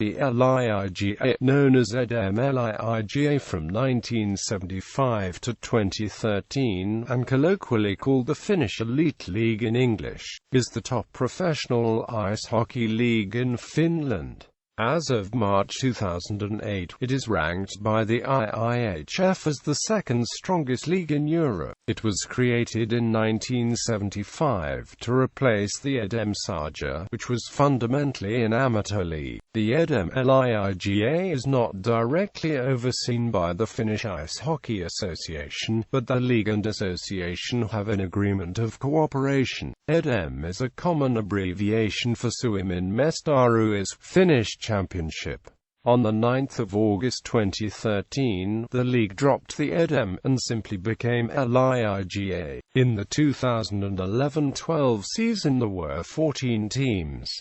SM-liiga, known as SM-liiga from 1975 to 2013, and colloquially called the Finnish Elite League in English, is the top professional ice hockey league in Finland. As of March 2008, it is ranked by the IIHF as the second strongest league in Europe. It was created in 1975 to replace the SM-sarja, which was fundamentally an amateur league. The SM-liiga is not directly overseen by the Finnish Ice Hockey Association, but the league and association have an agreement of cooperation. SM is a common abbreviation for Suomen-mestaruus, Finnish Championship. On 9 August 2013, the league dropped the SM and simply became liiga. In the 2011-12 season there were 14 teams.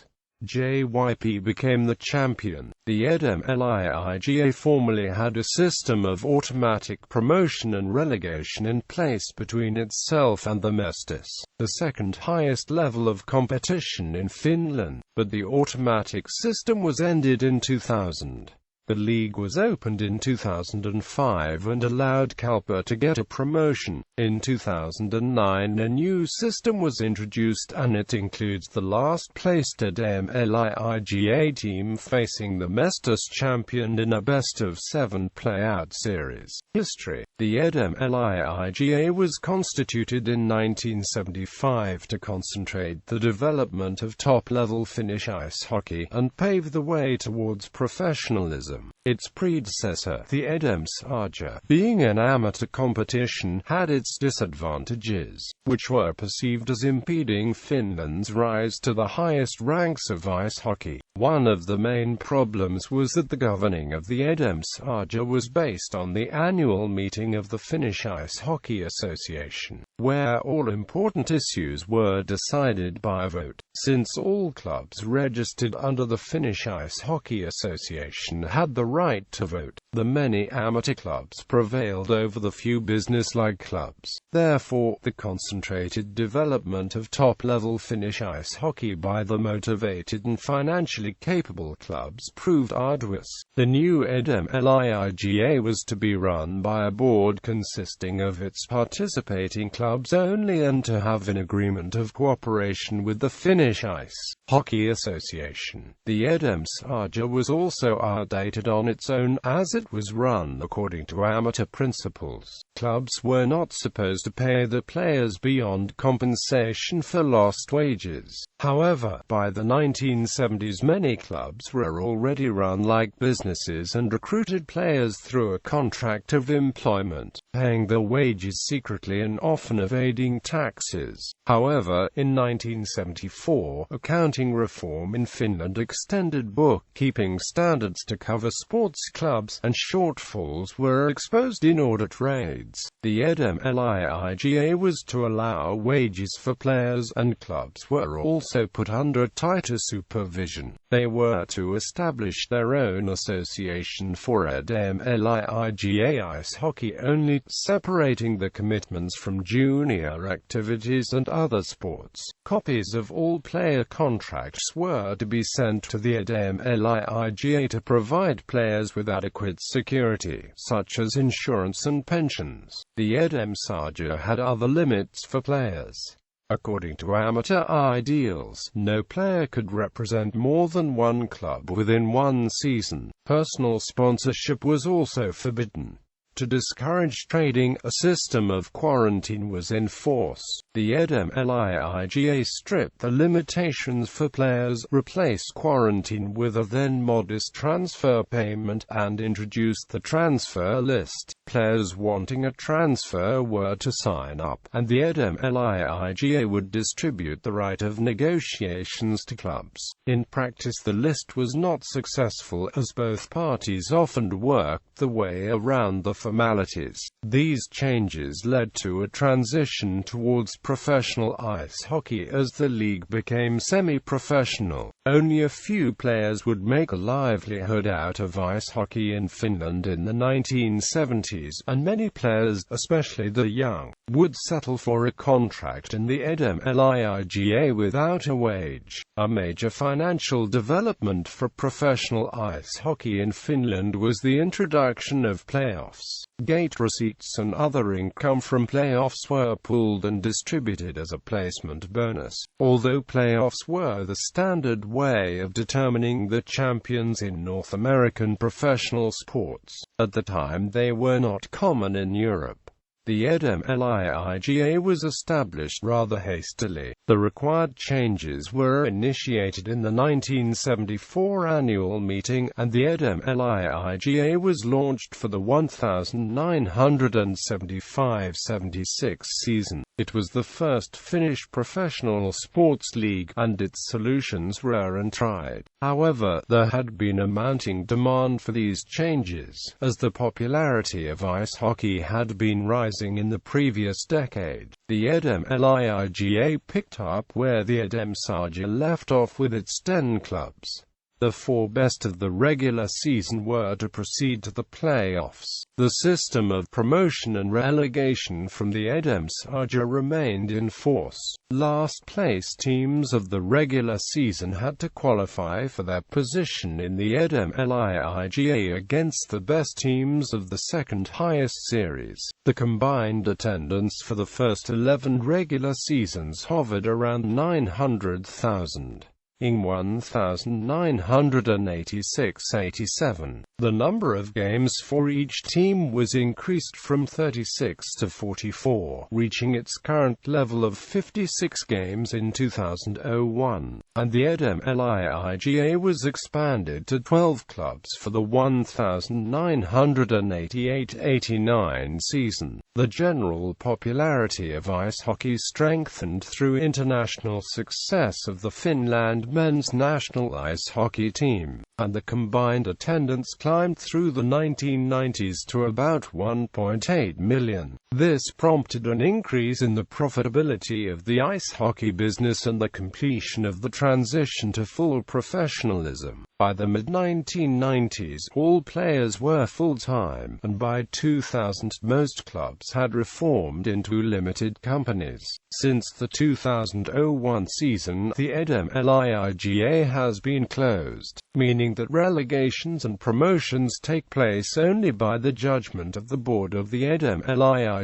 JYP became the champion. The SM-liiga formerly had a system of automatic promotion and relegation in place between itself and the Mestas, the second highest level of competition in Finland, but the automatic system was ended in 2000. The league was opened in 2005 and allowed Kalpa to get a promotion. In 2009 a new system was introduced and it includes the last-placed SM-liiga team facing the Mestas champion in a best-of-7 play-out series. History. The SM-liiga was constituted in 1975 to concentrate the development of top-level Finnish ice hockey and pave the way towards professionalism. Its predecessor, the SM-sarja, being an amateur competition, had its disadvantages, which were perceived as impeding Finland's rise to the highest ranks of ice hockey. One of the main problems was that the governing of the SM-sarja was based on the annual meeting of the Finnish Ice Hockey Association, where all important issues were decided by vote. Since all clubs registered under the Finnish Ice Hockey Association had the right to vote, the many amateur clubs prevailed over the few business-like clubs. Therefore, the concentrated development of top-level Finnish ice hockey by the motivated and financially capable clubs proved arduous. The new SM-liiga was to be run by a board consisting of its participating clubs only and to have an agreement of cooperation with the Finnish Ice Hockey Association. The SM-sarja was also outdated on its own, as it was run according to amateur principles. Clubs were not supposed to pay the players beyond compensation for lost wages. However, by the 1970s many clubs were already run like businesses and recruited players through a contract of employment, paying their wages secretly and often evading taxes. However, in 1974, accounting reform in Finland extended bookkeeping standards to cover sports clubs, and shortfalls were exposed in audit raids. The SM-liiga was to allow wages for players, and clubs were also put under tighter supervision. They were to establish their own association for SM-liiga ice hockey only, separating the commitments from junior activities and other sports. Copies of all player contracts were to be sent to the SM-liiga to provide players with adequate security, such as insurance and pensions. The SM-sarja had other limits for players. According to amateur ideals, no player could represent more than one club within one season. Personal sponsorship was also forbidden. To discourage trading, a system of quarantine was in force. The SM-liiga stripped the limitations for players, replaced quarantine with a then modest transfer payment, and introduced the transfer list. Players wanting a transfer were to sign up, and the SM-liiga would distribute the right of negotiations to clubs. In practice the list was not successful, as both parties often worked the way around the formalities. These changes led to a transition towards professional ice hockey as the league became semi-professional. Only a few players would make a livelihood out of ice hockey in Finland in the 1970s, and many players, especially the young, would settle for a contract in the SM-liiga without a wage. A major financial development for professional ice hockey in Finland was the introduction of playoffs. Gate receipts and other income from playoffs were pooled and distributed as a placement bonus. Although playoffs were the standard way of determining the champions in North American professional sports, at the time they were not common in Europe. The SM-liiga was established rather hastily. The required changes were initiated in the 1974 annual meeting, and the SM-liiga was launched for the 1975-76 season. It was the first Finnish professional sports league, and its solutions were untried. However, there had been a mounting demand for these changes, as the popularity of ice hockey had been rising in the previous decade. The SM-liiga picked up where the SM-sarja left off with its 10 clubs. The 4 best of the regular season were to proceed to the playoffs. The system of promotion and relegation from the SM-sarja remained in force. Last-place teams of the regular season had to qualify for their position in the SM-liiga against the best teams of the second-highest series. The combined attendance for the first 11 regular seasons hovered around 900,000. In 1986-87, the number of games for each team was increased from 36 to 44, reaching its current level of 56 games in 2001, and the SM-liiga was expanded to 12 clubs for the 1988-89 season. The general popularity of ice hockey strengthened through international success of the Finland men's national ice hockey team, and the combined attendance climbed through the 1990s to about 1.8 million. This prompted an increase in the profitability of the ice hockey business and the completion of the transition to full professionalism. By the mid-1990s, all players were full-time, and by 2000 most clubs had reformed into limited companies. Since the 2001 season, the SM-liiga has been closed, meaning that relegations and promotions take place only by the judgment of the board of the SM-liiga.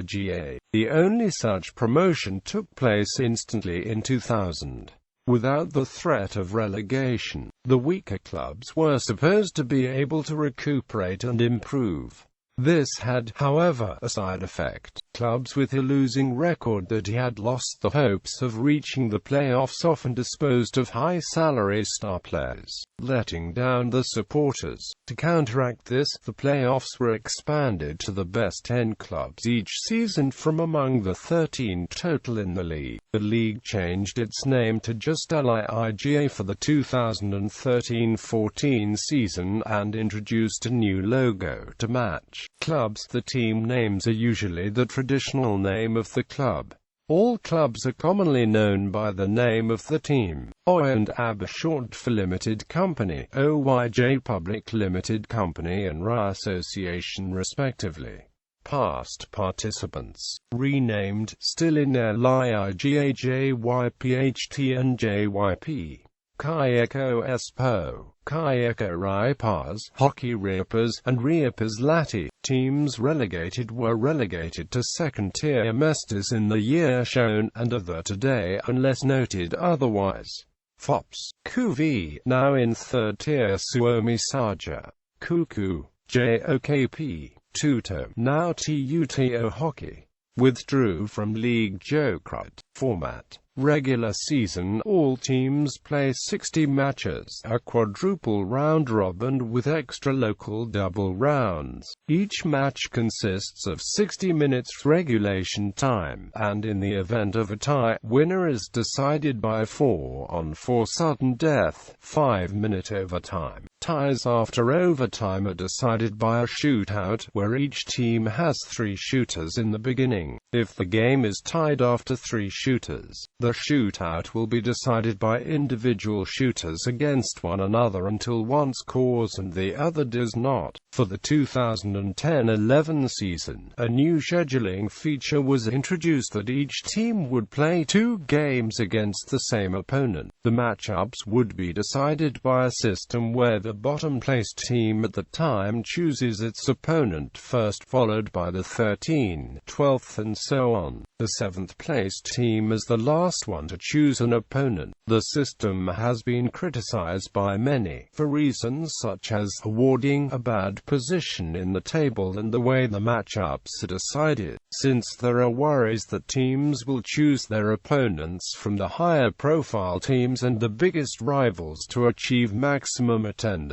The only such promotion took place instantly in 2000. Without the threat of relegation, the weaker clubs were supposed to be able to recuperate and improve. This had, however, a side effect. Clubs with a losing record that had lost the hopes of reaching the playoffs often disposed of high-salary star players, letting down the supporters. To counteract this, the playoffs were expanded to the best 10 clubs each season from among the 13 total in the league. The league changed its name to just liiga for the 2013-14 season and introduced a new logo to match. Clubs. The team names are usually the traditional name of the club. All clubs are commonly known by the name of the team. I&AB short for Limited Company, OYJ Public Limited Company and RA Association respectively. Past participants. Renamed, still in their liiga JYPHT and JYP. Kiekko Espoo, Kiekko Raipas, Hockey Riipas, and Riipas Lahti. Teams relegated were relegated to second-tier Mestas in the year shown, and other today unless noted otherwise. FOPS, KuV, now in third-tier Suomi-sarja. Kuku, JOKP, Tuto, now TUTO Hockey. Withdrew from League.The format. Regular season, all teams play 60 matches, a quadruple round-robin with extra local double rounds. Each match consists of 60 minutes regulation time, and in the event of a tie, winner is decided by 4-on-4 sudden death, 5-minute overtime. Ties after overtime are decided by a shootout, where each team has 3 shooters in the beginning. If the game is tied after 3 shooters, the shootout will be decided by individual shooters against one another until one scores and the other does not. For the 2010-11 season, a new scheduling feature was introduced that each team would play 2 games against the same opponent. The matchups would be decided by a system where the bottom-placed team at the time chooses its opponent first, followed by the 13th, 12th and so on. The 7th-placed team is the last one to choose an opponent. The system has been criticized by many, for reasons such as awarding a bad position in the table and the way the matchups are decided, since there are worries that teams will choose their opponents from the higher-profile teams and the biggest rivals to achieve maximum attendance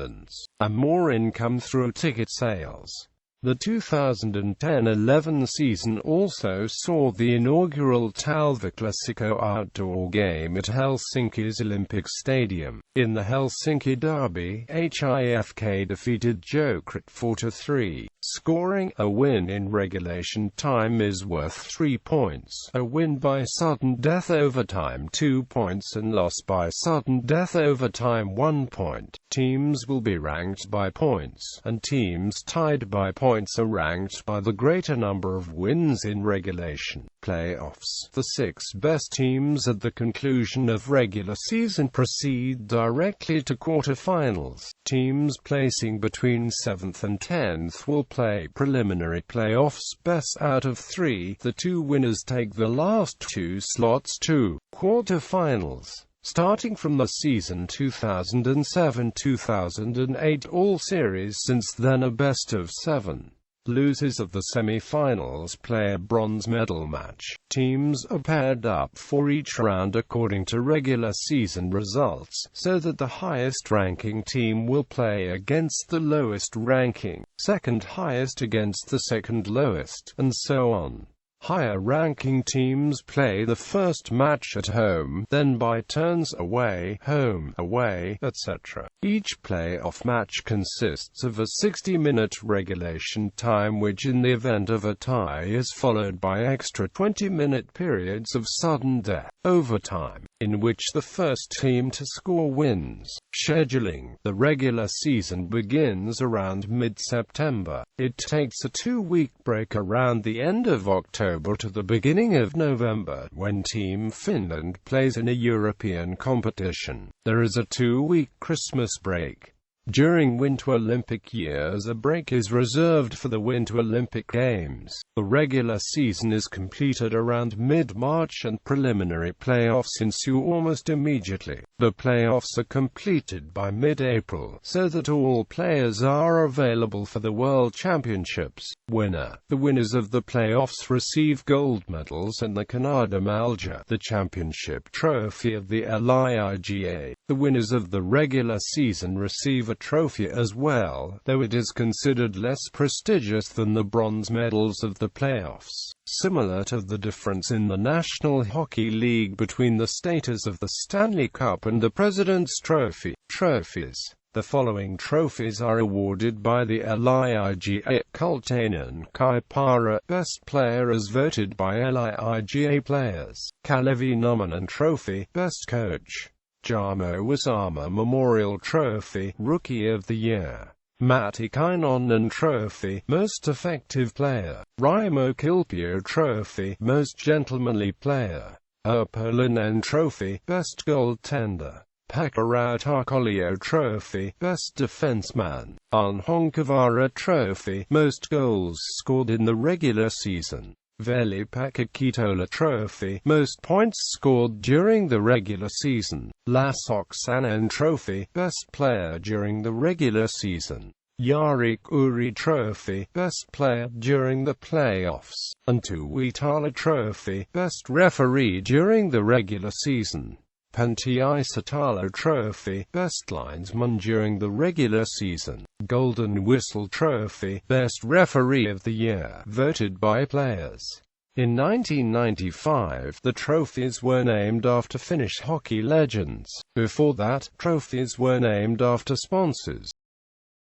and more income through ticket sales. The 2010-11 season also saw the inaugural Talviclassico outdoor game at Helsinki's Olympic Stadium. In the Helsinki derby, IIHF defeated Jokerit 4-3. Scoring a win in regulation time is worth 3 points, a win by sudden death overtime 2 points, and loss by sudden death overtime 1 point. Teams will be ranked by points, and teams tied by points are ranked by the greater number of wins in regulation. Playoffs. The 6 best teams at the conclusion of regular season proceed directly to quarterfinals. Teams placing between 7th and 10th will play preliminary playoffs best out of 3. The 2 winners take the last 2 slots to quarterfinals. Starting from the season 2007-2008, all series since then are best of 7. Losers of the semi-finals play a bronze medal match. Teams are paired up for each round according to regular season results, so that the highest ranking team will play against the lowest ranking, second highest against the second lowest, and so on. Higher-ranking teams play the first match at home, then by turns away, home, away, etc. Each playoff match consists of a 60-minute regulation time, which in the event of a tie is followed by extra 20-minute periods of sudden death overtime, in which the first team to score wins. Scheduling. The regular season begins around mid-September. It takes a 2-week break around the end of October to the beginning of November, when Team Finland plays in a European competition. There is a 2-week Christmas break. During Winter Olympic years, a break is reserved for the Winter Olympic Games. The regular season is completed around mid-March and preliminary playoffs ensue almost immediately. The playoffs are completed by mid-April, so that all players are available for the World Championships. Winner. The winners of the playoffs receive gold medals and the Kannada Malja, the championship trophy of the LIIGA. The winners of the regular season receive a trophy as well, though it is considered less prestigious than the bronze medals of the playoffs. Similar to the difference in the National Hockey League between the status of the Stanley Cup and the President's Trophy. Trophies. The following trophies are awarded by the LIIGA. Kultainen Kaipara, Best Player as voted by LIIGA players. Kalevi Numanen Trophy, Best Coach. Jarmo Wasama Memorial Trophy, Rookie of the Year. Matti Kainonen Trophy, Most Effective Player. Raimo Kilpio Trophy, Most Gentlemanly Player. Urpolainen Trophy, Best Goaltender. Pekka Rautakalio Trophy, Best Defenseman. Anhonkavara Trophy, Most Goals Scored in the Regular Season. Veli-Pekka Kitola Trophy, Most Points Scored During the Regular Season. Lasoksanen Trophy, Best Player During the Regular Season. Jari Kurri Trophy, Best Player During the Playoffs. And Tuitala Trophy, Best Referee During the Regular Season. Pentti Isotalo Trophy, Best Linesman During the Regular Season. Golden Whistle Trophy, Best Referee of the Year, voted by players. In 1995, the trophies were named after Finnish hockey legends. Before that, trophies were named after sponsors.